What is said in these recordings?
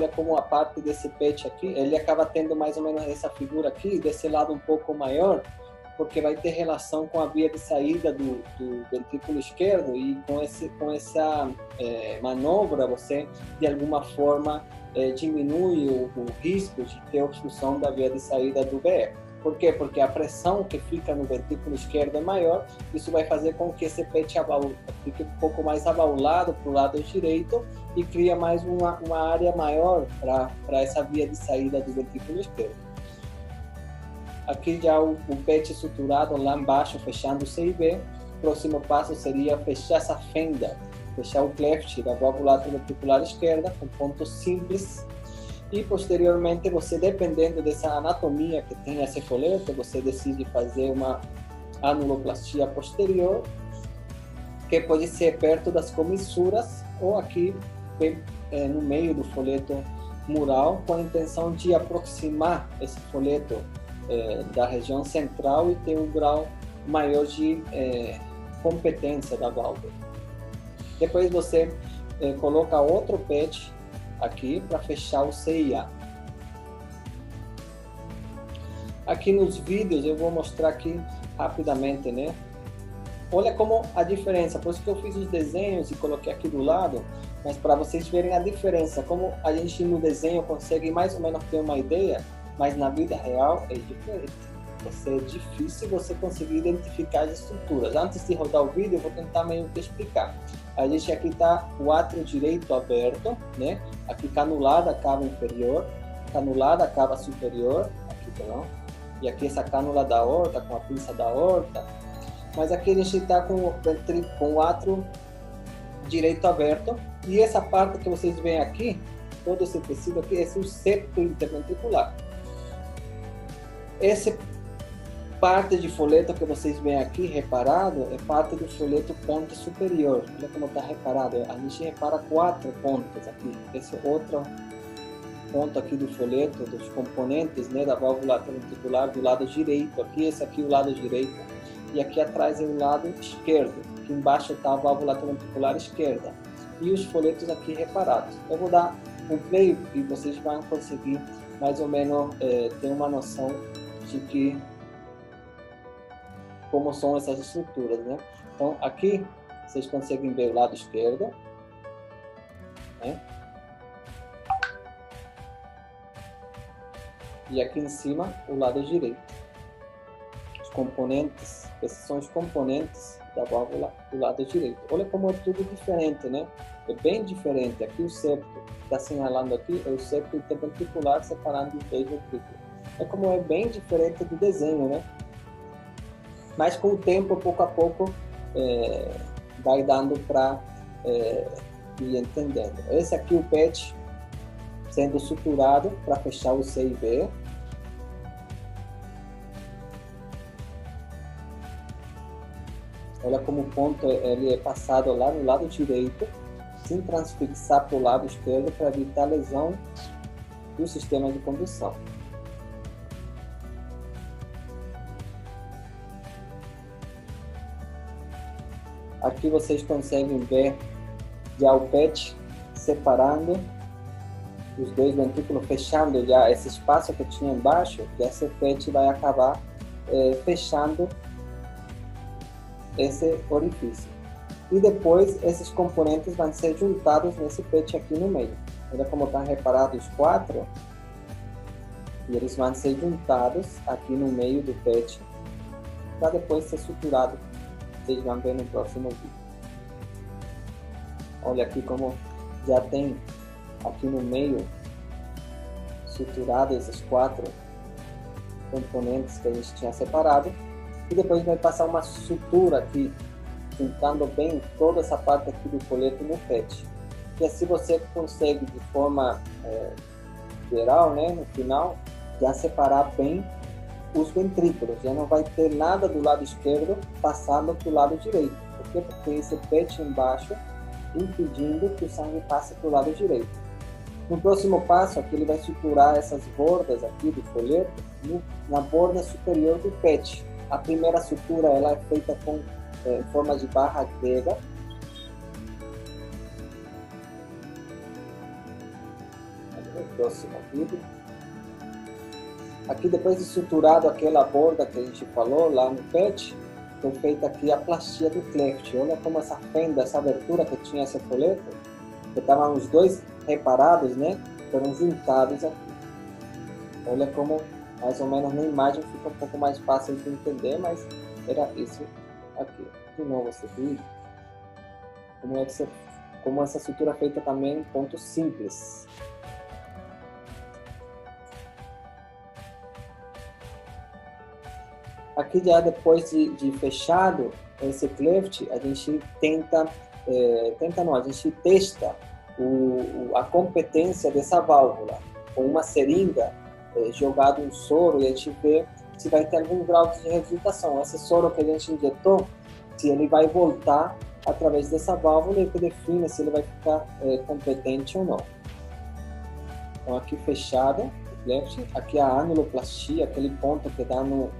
olha como a parte desse PET aqui, ele acaba tendo mais ou menos essa figura aqui, desse lado um pouco maior, porque vai ter relação com a via de saída do ventrículo esquerdo, e com essa manobra você, de alguma forma, diminui o risco de ter obstrução da via de saída do VE. Por quê? Porque a pressão que fica no ventrículo esquerdo é maior, isso vai fazer com que esse PET fique um pouco mais abaulado para o lado direito e cria mais uma área maior para essa via de saída do ventrículo esquerdo. Aqui já o PET suturado lá embaixo, fechando o CIV. O próximo passo seria fechar essa fenda, fechar o cleft da válvula atrioventricular esquerda com pontos simples. E posteriormente, você, dependendo dessa anatomia que tem esse folheto, você decide fazer uma anuloplastia posterior, que pode ser perto das comissuras ou aqui no meio do folheto mural, com a intenção de aproximar esse folheto da região central e ter um grau maior de competência da válvula. Depois você coloca outro PET aqui para fechar o CIA. Aqui nos vídeos eu vou mostrar aqui rapidamente, né? Olha como a diferença, por isso que eu fiz os desenhos e coloquei aqui do lado, mas para vocês verem a diferença, como a gente no desenho consegue mais ou menos ter uma ideia, mas na vida real é diferente. É difícil você conseguir identificar as estruturas. Antes de rodar o vídeo, eu vou tentar meio que explicar. A gente aqui está o átrio direito aberto, né? Aqui canulada a cava inferior, canulada a cava superior, aqui perdão, e aqui essa cânula da aorta, com a pinça da aorta. Mas aqui a gente está com o átrio direito aberto, e essa parte que vocês veem aqui, todo esse tecido aqui, esse é o septo interventricular. Essa parte de folheto que vocês veem aqui reparado é parte do folheto ponta superior. Olha como está reparado. A gente repara 4 pontas aqui. Esse outro ponto aqui do folheto, dos componentes, né, da válvula atrioventricular do lado direito. Aqui, esse aqui é o lado direito. E aqui atrás é o lado esquerdo. Aqui embaixo está a válvula atrioventricular esquerda. E os folhetos aqui reparados. Eu vou dar um play e vocês vão conseguir mais ou menos ter uma noção de como são essas estruturas, né? Então aqui vocês conseguem ver o lado esquerdo, né? E aqui em cima o lado direito. Os componentes, esses são os componentes da válvula do lado direito. Olha como é tudo diferente, né? É bem diferente. Aqui o septo está assinalando aqui é o septo interventricular separando os dois ventrículos. É como é bem diferente do desenho, né? Mas com o tempo, pouco a pouco, vai dando para ir entendendo. Esse aqui o PET sendo suturado para fechar o CIV. Olha como o ponto ele é passado lá no lado direito, sem transfixar para o lado esquerdo para evitar lesão do sistema de condução. Aqui vocês conseguem ver já o PET separando os dois ventrículos, fechando já esse espaço que tinha embaixo, e esse PET vai acabar fechando esse orifício. E depois esses componentes vão ser juntados nesse PET aqui no meio. Olha como está reparado os 4, e eles vão ser juntados aqui no meio do PET para depois ser suturado. Vocês vão ver no próximo vídeo. Olha aqui como já tem aqui no meio suturado esses 4 componentes que a gente tinha separado, e depois vai passar uma sutura aqui, juntando bem toda essa parte aqui do folheto no PET. E assim você consegue de forma geral, né, no final, já separar bem os ventrículos, já não vai ter nada do lado esquerdo passando para o lado direito. Por quê? Porque esse PET embaixo impedindo que o sangue passe para o lado direito. No próximo passo, aqui ele vai suturar essas bordas aqui do folheto na borda superior do PET. A primeira sutura ela é feita em forma de barra grega. o próximo vídeo. Aqui, depois de suturado aquela borda que a gente falou lá no PET, foi feita aqui a plastia do cleft. Olha como essa fenda, essa abertura que tinha esse folheto, que estavam os dois reparados, né? Foram juntados aqui. Olha como, mais ou menos na imagem fica um pouco mais fácil de entender, mas era isso aqui. De novo esse vídeo. Como essa sutura é feita também em pontos simples. Aqui já depois de fechado esse cleft, a gente a gente testa a competência dessa válvula. Com uma seringa, jogado um soro, e a gente vê se vai ter algum grau de rejeitação. Esse soro que a gente injetou, se ele vai voltar através dessa válvula, e que define se ele vai ficar competente ou não. Então aqui fechado o cleft, aqui a anuloplastia, aquele ponto que dá no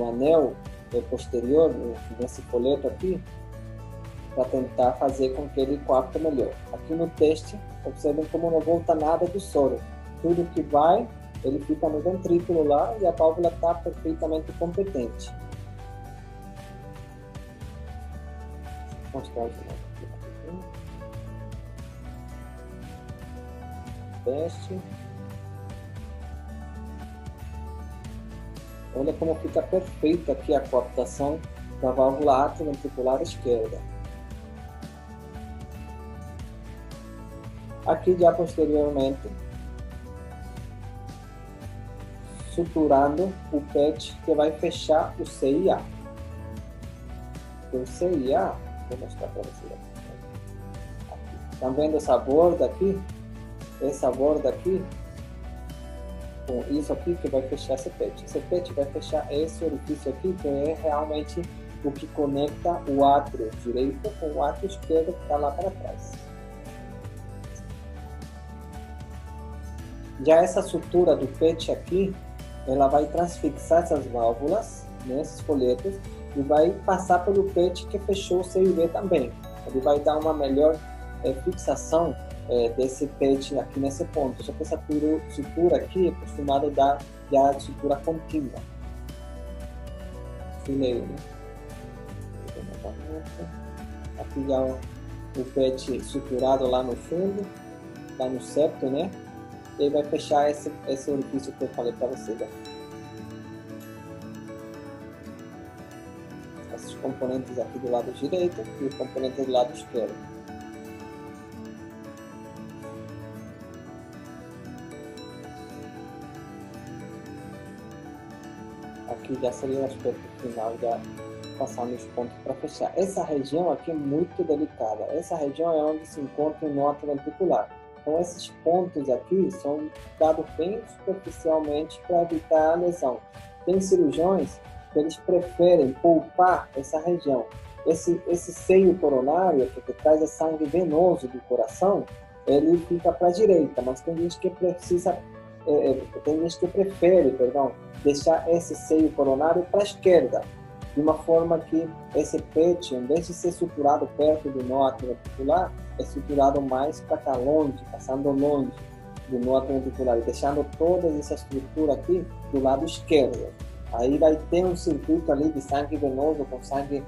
anel posterior, nesse folheto aqui, para tentar fazer com que ele coapte melhor. Aqui no teste, observem como não volta nada do soro. Tudo que vai, ele fica no ventrículo lá e a válvula está perfeitamente competente. Vou mostrar de novo aqui. Teste. Olha como fica perfeita aqui a coaptação da válvula atrioventricular esquerda. Aqui já posteriormente, suturando o PET que vai fechar o CIA. O CIA, vou mostrar para vocês aqui. Estão vendo essa borda aqui? Essa borda aqui? Com isso aqui que vai fechar esse PET. Esse PET vai fechar esse orifício aqui, que é realmente o que conecta o átrio direito com o átrio esquerdo que está lá para trás. Já essa sutura do PET aqui, ela vai transfixar essas válvulas nesses folhetos e vai passar pelo PET que fechou o CIV também. Ele vai dar uma melhor fixação desse PET aqui nesse ponto. Só que essa sutura aqui é acostumada a dar já sutura contínua. Fileiro, né? Aqui já o PET suturado lá no fundo, lá no septo, né? E aí vai fechar esse orifício que eu falei para vocês aqui. Esses componentes aqui do lado direito e o componente do lado esquerdo. Aqui já seria o aspecto final, já passando os pontos para fechar. Essa região aqui é muito delicada. Essa região é onde se encontra o nó atrioventricular. Então esses pontos aqui são dados bem superficialmente para evitar a lesão. Tem cirurgiões que eles preferem poupar essa região. Esse seio coronário, que traz o sangue venoso do coração, ele fica para a direita, mas tem gente que prefere deixar esse seio coronário para a esquerda, de uma forma que esse PET, em vez de ser suturado perto do nó atrioventricular, é suturado mais para cá longe, passando longe do nó atrioventricular e deixando toda essa estrutura aqui do lado esquerdo. Aí vai ter um circuito ali de sangue venoso com sangue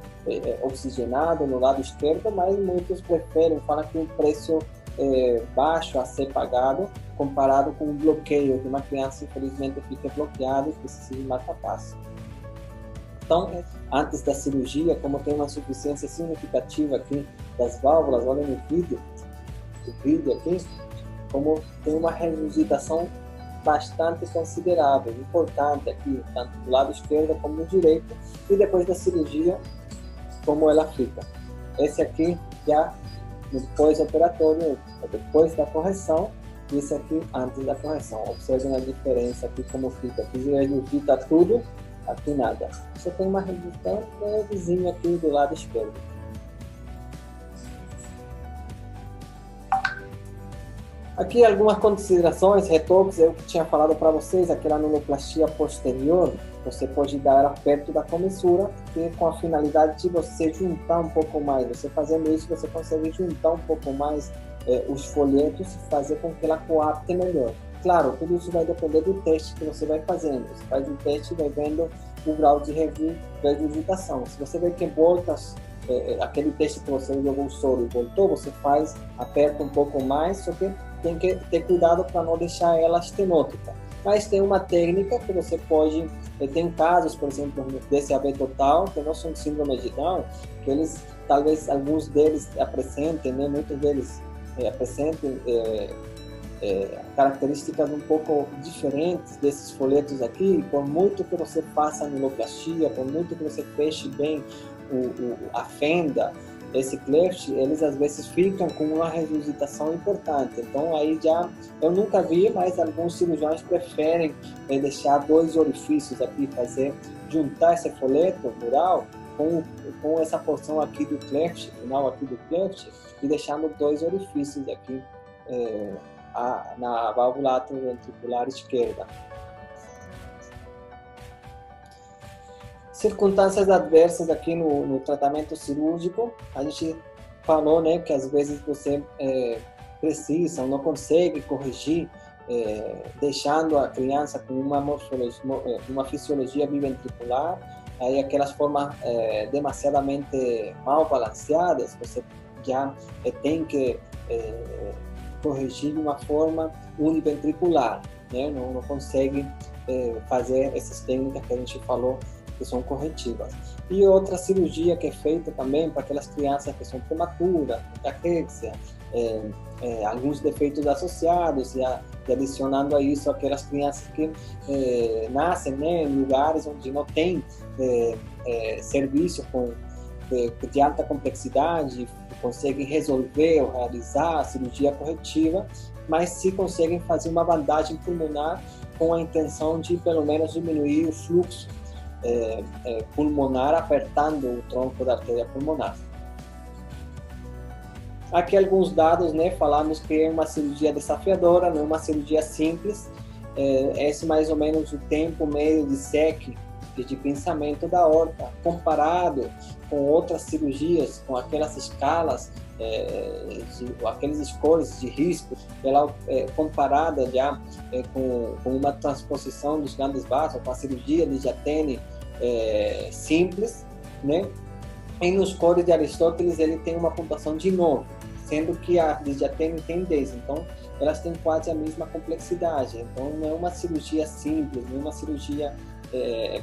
oxigenado no lado esquerdo, mas muitos preferem, falam que o preço é baixo a ser pagado comparado com o bloqueio, que uma criança infelizmente fica bloqueada e precisa de marca-passo. Então, antes da cirurgia, como tem uma insuficiência significativa aqui das válvulas, olha no vídeo aqui, como tem uma regurgitação bastante considerável, importante aqui, tanto do lado esquerdo como do direito, e depois da cirurgia, como ela fica. Esse aqui já no pós-operatório, depois da correção, e esse aqui antes da correção. Observem a diferença aqui, como fica. Aqui regurgita tudo, aqui nada. Só tem uma redução levezinha aqui do lado esquerdo. Aqui algumas considerações, retoques, eu que tinha falado para vocês, aquela anuloplastia posterior, você pode dar perto da comissura, que com a finalidade de você juntar um pouco mais. Você fazendo isso, você consegue juntar um pouco mais os folhetos e fazer com que ela coapte melhor. Claro, tudo isso vai depender do teste que você vai fazendo. Você faz um teste e vai vendo o grau de regurgitação. Se você vê que volta aquele teste que você jogou o soro e voltou, você faz, aperta um pouco mais, só que tem que ter cuidado para não deixar ela estenótica. Mas tem uma técnica que você pode... Tem casos, por exemplo, desse AB total, que não são síndrome de Down, que eles, talvez alguns deles apresentem, né, muitos deles apresentem características um pouco diferentes desses folhetos aqui. Por muito que você faça anuloplastia, por muito que você feche bem a fenda, esse cleft, eles às vezes ficam com uma regurgitação importante. Então aí já, eu nunca vi, mas alguns cirurgiões preferem deixar 2 orifícios aqui, juntar esse folheto mural com essa porção aqui do cleft, final aqui do cleft, e deixando 2 orifícios aqui na válvula atrioventricular esquerda. Circunstâncias adversas aqui no tratamento cirúrgico, a gente falou, né, que às vezes você precisa ou não consegue corrigir, deixando a criança com uma fisiologia biventricular, aí aquelas formas demasiadamente mal balanceadas, você já tem que corrigir de uma forma univentricular, né? Não consegue fazer essas técnicas que a gente falou, que são corretivas. E outra cirurgia que é feita também para aquelas crianças que são prematuras, caquexia, alguns defeitos associados, e adicionando a isso aquelas crianças que nascem, né, em lugares onde não tem serviço de alta complexidade, conseguem resolver ou realizar a cirurgia corretiva, mas se conseguem fazer uma bandagem pulmonar com a intenção de pelo menos diminuir o fluxo pulmonar, apertando o tronco da artéria pulmonar. Aqui alguns dados, né? Falamos que é uma cirurgia desafiadora, não é uma cirurgia simples. Esse mais ou menos o tempo médio de SEC, de pensamento da aorta, comparado com outras cirurgias, com aquelas escalas, aqueles scores de risco, ela comparada já com uma transposição dos grandes vasos, com a cirurgia de Jatene simples, né? E nos scores de Aristóteles ele tem uma pontuação de 9, sendo que a de Jatene tem 10, então elas têm quase a mesma complexidade. Então não é uma cirurgia simples, não é uma cirurgia...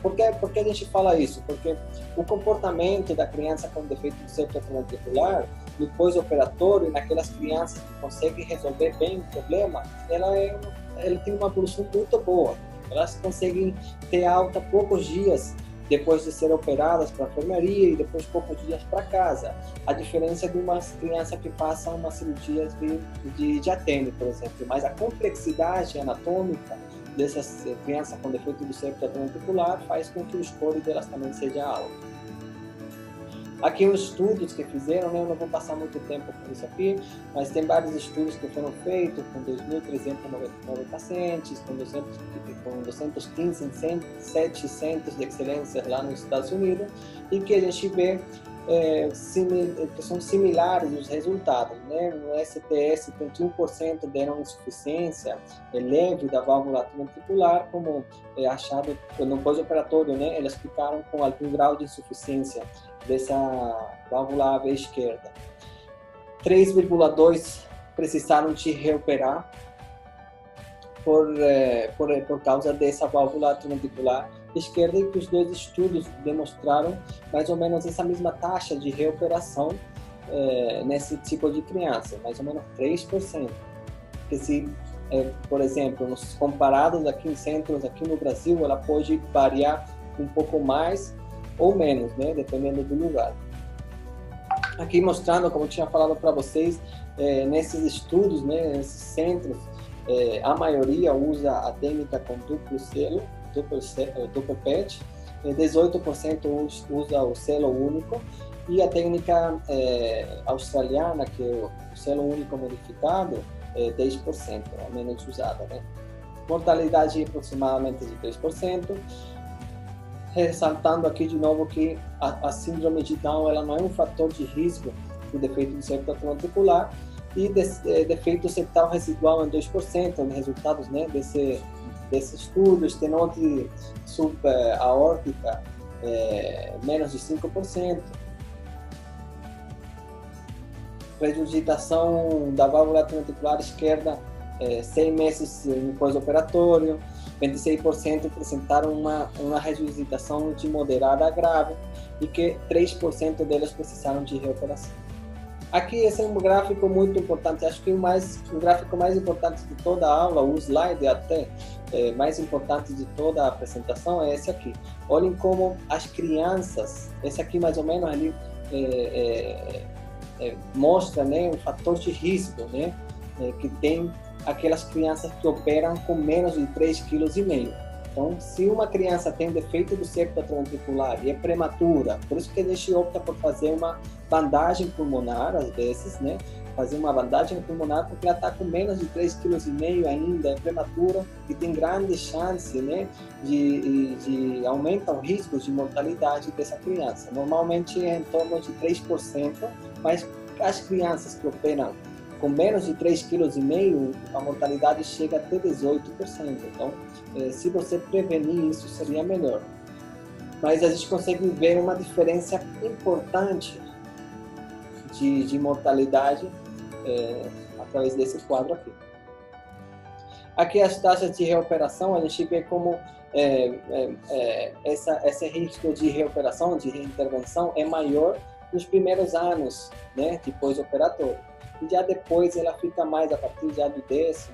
Por que a gente fala isso? Porque o comportamento da criança com defeito do septo atrioventricular, no pós-operatório, naquelas crianças que conseguem resolver bem o problema, ela tem uma evolução muito boa. Elas conseguem ter alta poucos dias depois de ser operadas para a enfermaria e depois poucos dias para casa. A diferença de uma criança que passa uma cirurgia de Jatene, por exemplo. Mas a complexidade anatômica dessas crianças com defeito do septo atrioventricular faz com que o score delas também seja alto. Aqui os estudos que fizeram, né, eu não vou passar muito tempo com isso aqui, mas tem vários estudos que foram feitos com 2.399 pacientes, com 215 em 7 centros de excelência lá nos Estados Unidos, e que a gente vê que são similares os resultados, né? No STS, 21% deram insuficiência leve da válvula atrioventricular, como achado no pós-operatório, né? Elas ficaram com algum grau de insuficiência dessa válvula AV esquerda. 3,2 precisaram de reoperar por causa dessa válvula atrioventricular esquerda, e que os 2 estudos demonstraram mais ou menos essa mesma taxa de reoperação nesse tipo de criança, mais ou menos 3%. Que se, por exemplo, nos comparados aqui em centros aqui no Brasil, ela pode variar um pouco mais ou menos, né, dependendo do lugar. Aqui mostrando, como eu tinha falado para vocês, nesses estudos, né, nesses centros, a maioria usa a técnica com duplo selo, duplo PET, 18% usa o selo único, e a técnica australiana, que é o selo único modificado, 10%, menos usada, né? Mortalidade aproximadamente de 3%. Ressaltando aqui de novo que a síndrome de Down ela não é um fator de risco do defeito do septo atrioventricular, e defeito septal residual em 2%, os resultados, né, desse estudo. Estenote subaórtica menos de 5%. Regurgitação da válvula atrioventricular esquerda 6 meses no pós-operatório. 26% apresentaram uma regurgitação de moderada a grave, e que 3% delas precisaram de reoperação. Aqui esse é um gráfico muito importante, acho que o gráfico mais importante de toda a aula, o slide até mais importante de toda a apresentação é esse aqui. Olhem como as crianças, esse aqui mais ou menos ali mostra, né, um fator de risco, né, que tem aquelas crianças que operam com menos de 3,5 kg. Então, se uma criança tem defeito do septo atrioventricular e é prematura, por isso que a gente opta por fazer uma bandagem pulmonar, às vezes, né? Fazer uma bandagem pulmonar porque ela está com menos de 3,5 kg ainda, é prematura e tem grande chance, né, de aumentar o risco de mortalidade dessa criança. Normalmente é em torno de 3%, mas as crianças que operam com menos de 3,5 kg, a mortalidade chega até 18%. Então, se você prevenir isso, seria melhor. Mas a gente consegue ver uma diferença importante de mortalidade através desse quadro aqui. Aqui as taxas de reoperação, a gente vê como esse risco de reoperação, de reintervenção, é maior nos primeiros anos, né, de pós-operatório. E já depois ela fica mais, a partir já do 10,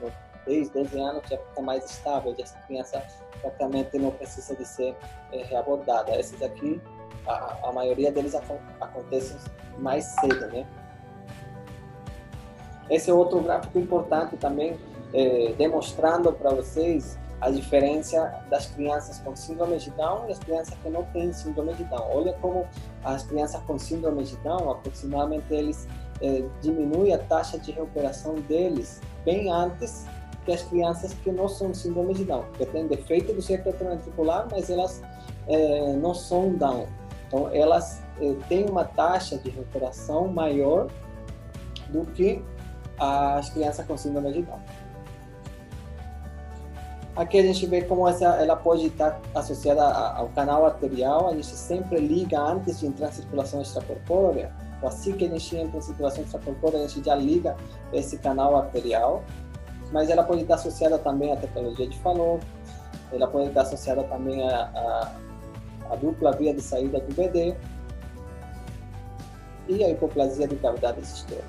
12 anos, já fica mais estável, já essa criança praticamente não precisa de ser reabordada. Esses aqui, a maioria deles acontecem mais cedo, né? Esse é outro gráfico importante também, demonstrando para vocês a diferença das crianças com síndrome de Down e as crianças que não têm síndrome de Down. Olha como as crianças com síndrome de Down, aproximadamente eles diminui a taxa de recuperação deles bem antes que as crianças que não são síndrome de Down, que têm defeito do septo atrioventricular, mas elas não são Down. Então, elas têm uma taxa de recuperação maior do que as crianças com síndrome de Down. Aqui a gente vê como ela pode estar associada ao canal arterial. A gente sempre liga antes de entrar em circulação extracorpórea. Assim que a gente entra em circulação extracorpórea, a gente já liga esse canal arterial. Mas ela pode estar associada também à tecnologia de Fallot. Ela pode estar associada também à dupla via de saída do BD e à hipoplasia de cavidades externas.